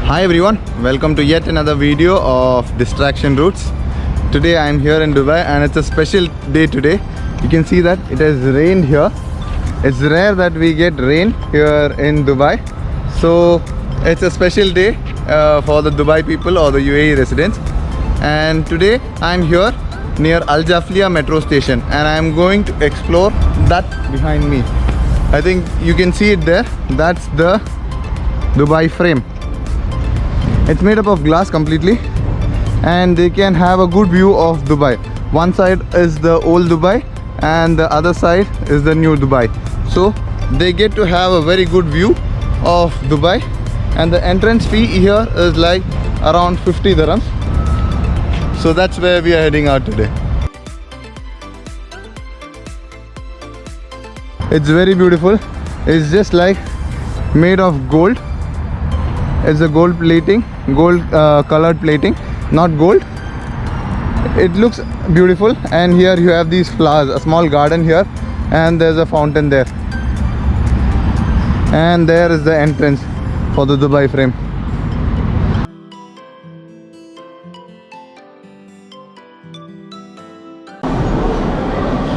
Hi everyone, welcome to yet another video of Distraction Routes. Today I am here in Dubai and it's a special day today. You can see that it has rained here. It's rare that we get rain here in Dubai. So it's a special day for the Dubai people or the UAE residents. And today I am here near Al Jafliya metro station and I am going to explore that behind me. I think you can see it there. That's the Dubai frame. It's made up of glass completely and they can have a good view of Dubai. One side is the old Dubai and the other side is the new Dubai. So they get to have a very good view of Dubai, and the entrance fee here is like around 50 dirhams. So that's where we are heading out today. It's very beautiful. It's just like made of gold. It's a gold plating, gold colored plating, not gold. It looks beautiful, and here you have these flowers, a small garden here, and there's a fountain there. And there is the entrance for the Dubai frame.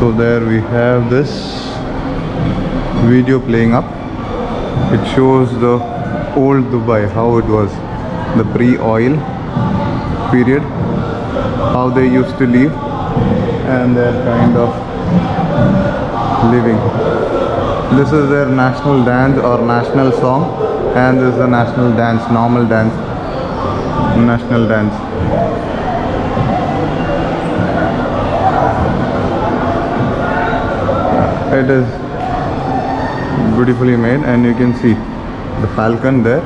So there we have this video playing up. It shows the old Dubai, how it was, the pre-oil period, how they used to live and their kind of living. This is their national dance or national song, and this is the national dance, normal dance, national dance. It is beautifully made, and you can see the falcon there,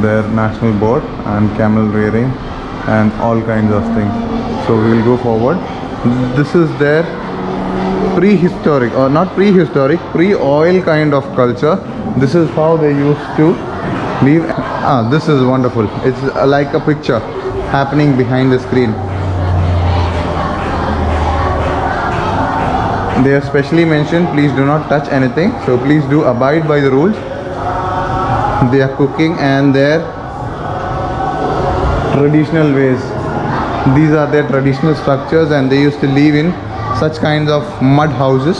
their national board and camel rearing and all kinds of things. So we will go forward. This is their prehistoric, or not prehistoric, pre-oil kind of culture. This is how they used to live. This is wonderful. It's like a picture happening behind the screen. They have specially mentioned, please do not touch anything, so please do abide by the rules. They are cooking and their traditional ways. These are their traditional structures, and they used to live in such kinds of mud houses.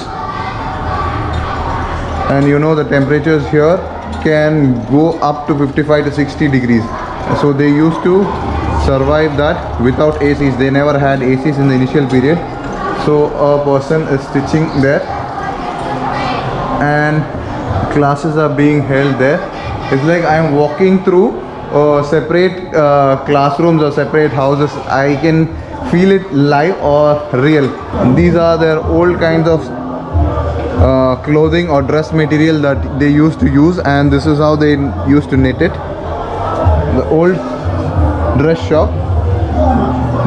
And you know, the temperatures here can go up to 55 to 60 degrees. So they used to survive that without ACs. They never had ACs in the initial period. So a person is stitching there and classes are being held there. It's like I'm walking through separate classrooms or separate houses. I can feel it live or real. These are their old kinds of clothing or dress material that they used to use, and this is how they used to knit it. The old dress shop.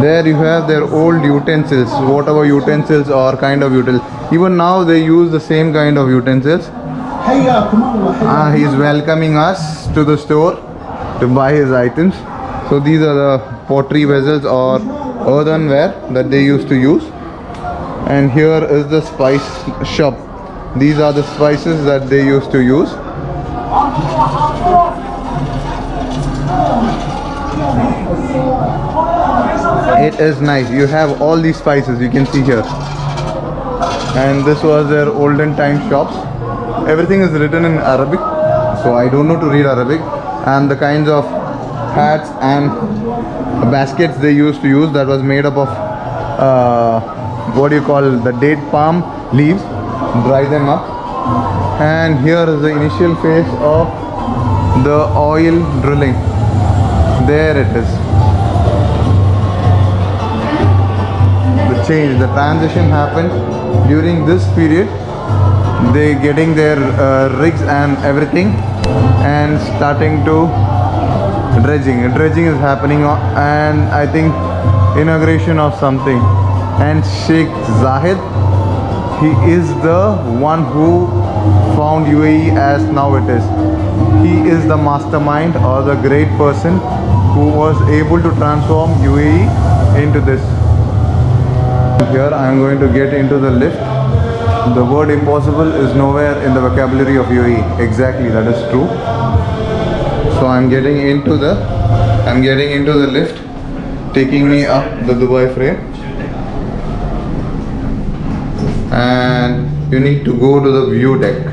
There you have their old utensils, whatever utensils or kind of utensils. Even now they use the same kind of utensils. He is welcoming us to the store to buy his items. So these are the pottery vessels or earthenware that they used to use. And here is the spice shop. These are the spices that they used to use. It is nice. You have all these spices, you can see here. And this was their olden time shops. Everything is written in Arabic, so I don't know to read Arabic. And the kinds of hats and baskets they used to use, that was made up of the date palm leaves. Dry them up. And here is the initial phase of the oil drilling. There it is. The transition happened during this period. They getting their rigs and everything and starting to dredging. Dredging is happening, and I think inauguration of something. And Sheikh Zayed, he is the one who found UAE as now it is. He is the mastermind or the great person who was able to transform UAE into this. Here I am going to get into the lift. The word impossible is nowhere in the vocabulary of UAE. Exactly, that is true. So I'm getting into the lift, taking me up the Dubai frame, and you need to go to the view deck.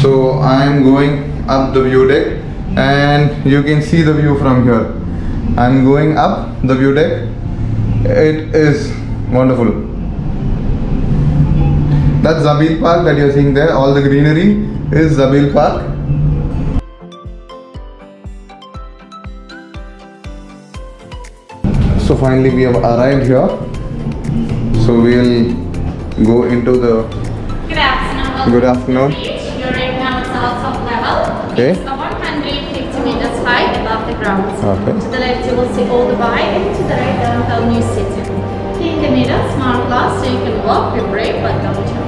So I'm going up the view deck, and you can see the view from here. I'm going up the view deck. It is wonderful. That's Zabil Park that you're seeing there. All the greenery is Zabil Park. So finally we have arrived here. So we'll go into the... Good afternoon. Good afternoon. You're right now at the top level. Okay. It's 150 meters high above the ground. Okay. To the left you will see all Dubai, and to the right downtown New City. In the middle, smart glass, so you can walk, you brake, but don't jump.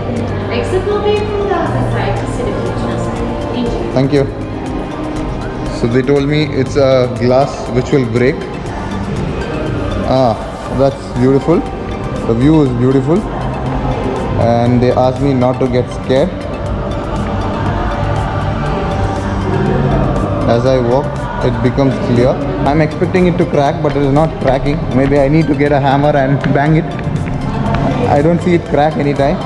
Exit will be from the other side to see the features. Enjoy. Thank you. So they told me it's a glass which will break. That's beautiful. The view is beautiful. And they asked me not to get scared. As I walk, it becomes clear. I'm expecting it to crack, but it is not cracking. Maybe I need to get a hammer and bang it. I don't see it crack anytime.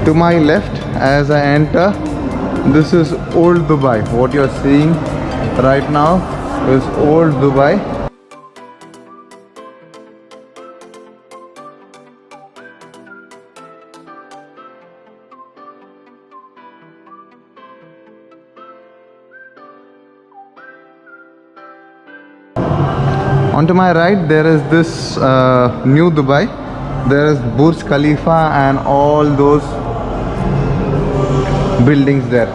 To my left, as I enter, this is Old Dubai. What you're seeing right now is Old Dubai. Onto my right, there is this new Dubai. There is Burj Khalifa and all those buildings there.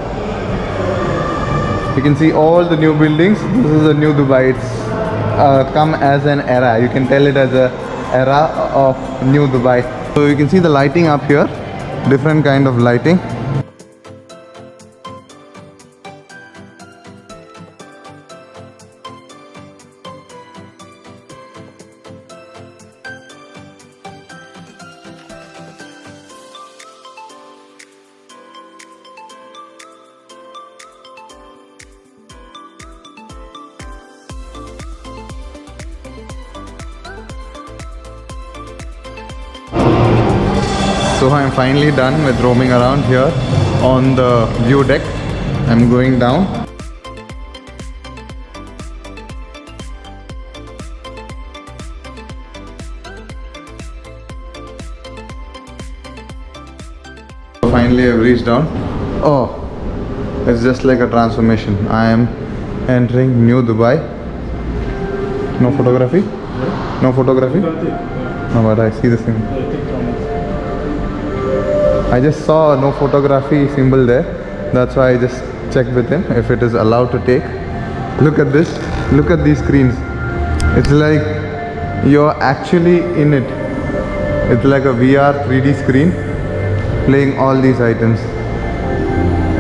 You can see all the new buildings. This is a new Dubai. It's come as an era. You can tell it as a era of new Dubai. So you can see the lighting up here, different kind of lighting. So I'm finally done with roaming around here on the view deck. I'm going down. So finally I've reached down. Oh, it's just like a transformation. I am entering New Dubai. No photography? No photography? No, but I see the same. I just saw no photography symbol there. That's why I just checked with him if it is allowed to take. Look at this. Look at these screens. It's like you're actually in it. It's like a VR 3D screen playing all these items.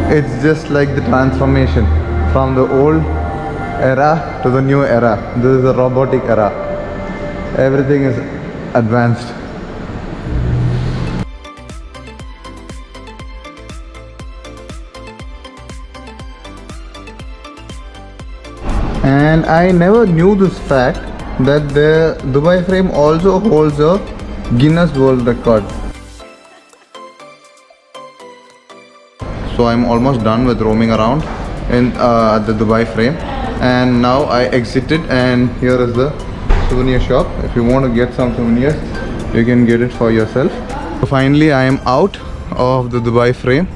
It's just like the transformation from the old era to the new era. This is a robotic era. Everything is advanced. And I never knew this fact that the Dubai frame also holds a Guinness World Record. So I'm almost done with roaming around in at the Dubai frame, and now I exited, and here is the souvenir shop. If you want to get some souvenirs, you can get it for yourself. So finally I am out of the Dubai frame.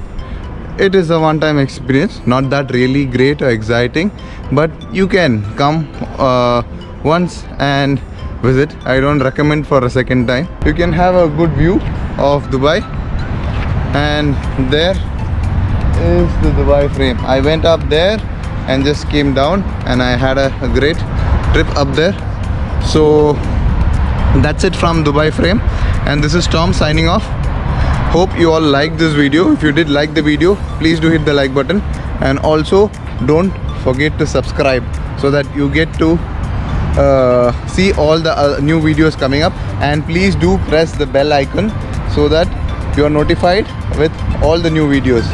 It is a one-time experience, not that really great or exciting, but you can come once and visit. I don't recommend for a second time. You can have a good view of Dubai, and there is the Dubai frame. I went up there and just came down, and I had a great trip up there. So that's it from Dubai frame, and this is Tom signing off. Hope you all liked this video. If you did like the video, please do hit the like button, and also don't forget to subscribe so that you get to see all the new videos coming up. And please do press the bell icon so that you are notified with all the new videos.